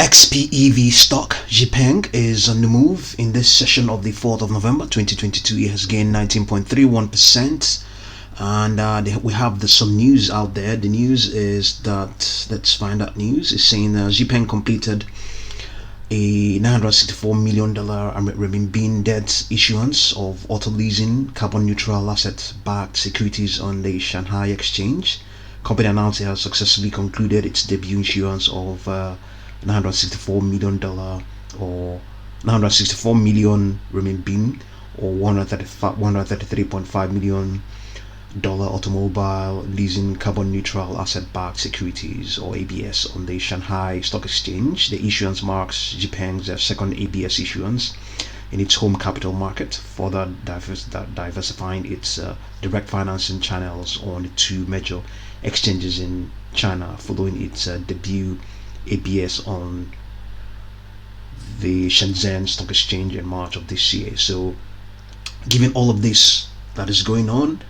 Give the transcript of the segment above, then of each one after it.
XPEV stock XPeng is on the move in this session of the 4th of November 2022. It has gained 19.31%, and we have some news out there. The news is that, let's find that news, is saying that XPeng completed a $964 million renminbi debt issuance of auto leasing carbon neutral asset backed securities on the Shanghai exchange. Company announced it has successfully concluded its debut issuance of $964 million or 964 million renminbi or $133.5 million automobile leasing carbon neutral asset backed securities or ABS on the Shanghai Stock Exchange. The issuance marks XPeng's second ABS issuance in its home capital market, further diversifying its direct financing channels on the two major exchanges in China following its debut ABS on the Shenzhen Stock Exchange in March of this year. So given all of this that is going on,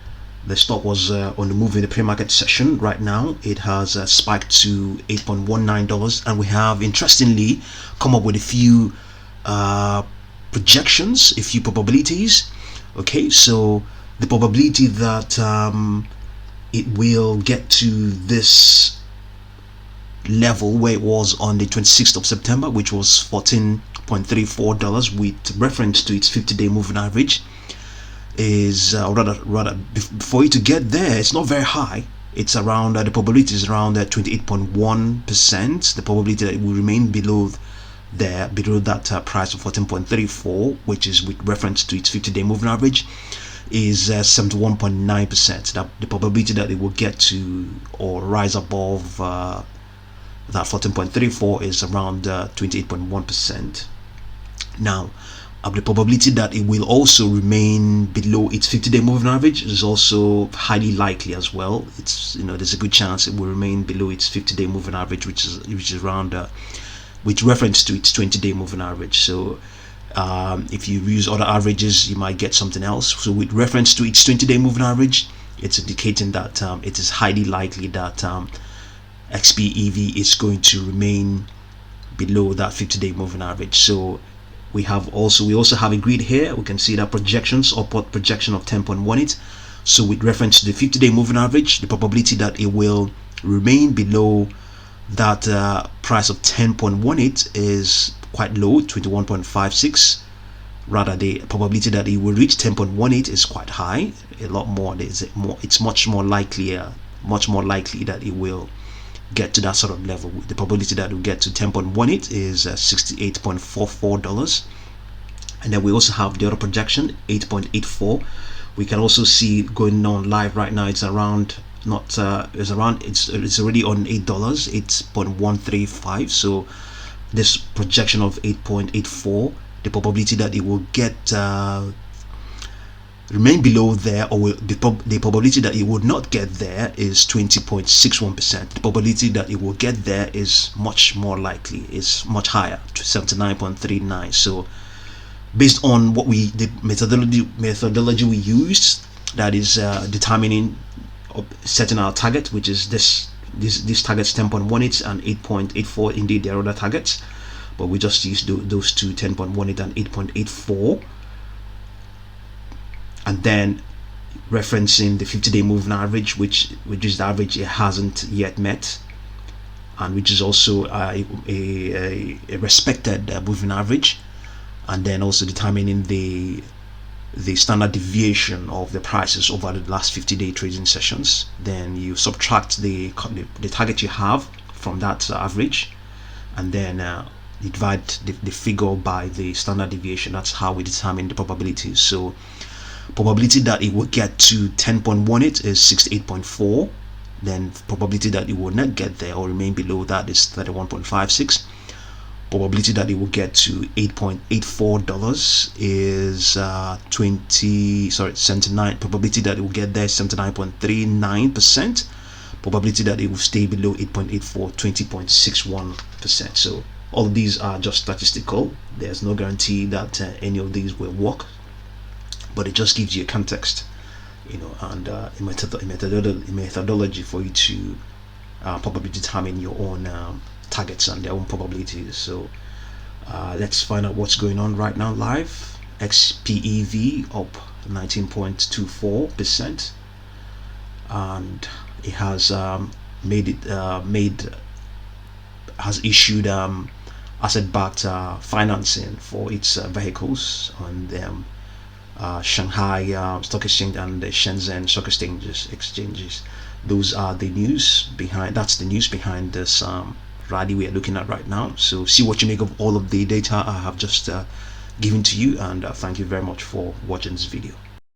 the stock was on the move in the pre-market session. Right now it has spiked to $8.19, and we have interestingly come up with a few projections, a few probabilities. Okay, so the probability that it will get to this level where it was on the 26th of September, which was $14.34 with reference to its 50-day moving average, is rather before you to get there, it's not very high. It's around the probability is around 28.1%. The probability that it will remain below that price of 14.34, which is with reference to its 50-day moving average, is 71.9%. That the probability that it will get to or rise above that 14.34 is around 28.1%. Now, the probability that it will also remain below its 50-day moving average is also highly likely as well. It's, there's a good chance it will remain below its 50-day moving average, which is around with reference to its 20-day moving average. So if you use other averages, you might get something else. So with reference to its 20-day moving average, it's indicating that it is highly likely that XPEV is going to remain below that 50-day moving average. So we also have a grid here. We can see that projections, upward projection of 10.18. So with reference to the 50-day moving average, the probability that it will remain below that price of 10.18 is quite low, 21.56. Rather, the probability that it will reach 10.18 is quite high, a lot more. It's much more likely that it will get to that sort of level. The probability that will get to 10.18 is $68.44. And then we also have the other projection, 8.84. We can also see going on live right now, it's around it's already on $8, 8.135. So this projection of 8.84, the probability that it will get remain below there, or the probability that it would not get there is 20.61%. The probability that it will get there is much more likely, is much higher, to 79.39. So based on what the methodology we used, that is determining setting our target, which is this targets 10.18 and 8.84. Indeed, there are other targets, but we just used those two, 10.18 and 8.84. And then referencing the 50-day moving average, which is the average it hasn't yet met, and which is also a respected moving average. And then also determining the standard deviation of the prices over the last 50-day trading sessions. Then you subtract the target you have from that average, and then you divide the figure by the standard deviation. That's how we determine the probability. So probability that it will get to 10.18 is 68.4. Then probability that it will not get there or remain below that is 31.56. Probability that it will get to $8.84 is 79. Probability that it will get there is 79.39%. Probability that it will stay below 8.84, 20.61%. So all of these are just statistical. There's no guarantee that any of these will work, but it just gives you a context, and a methodology for you to probably determine your own targets and their own probabilities. So let's find out what's going on right now live. XPEV up 19.24%, and it has has issued asset-backed financing for its vehicles on the Shanghai Stock Exchange and the Shenzhen Stock exchanges. Those are the news behind. That's the news behind this rally we are looking at right now. So see what you make of all of the data I have just given to you, and thank you very much for watching this video.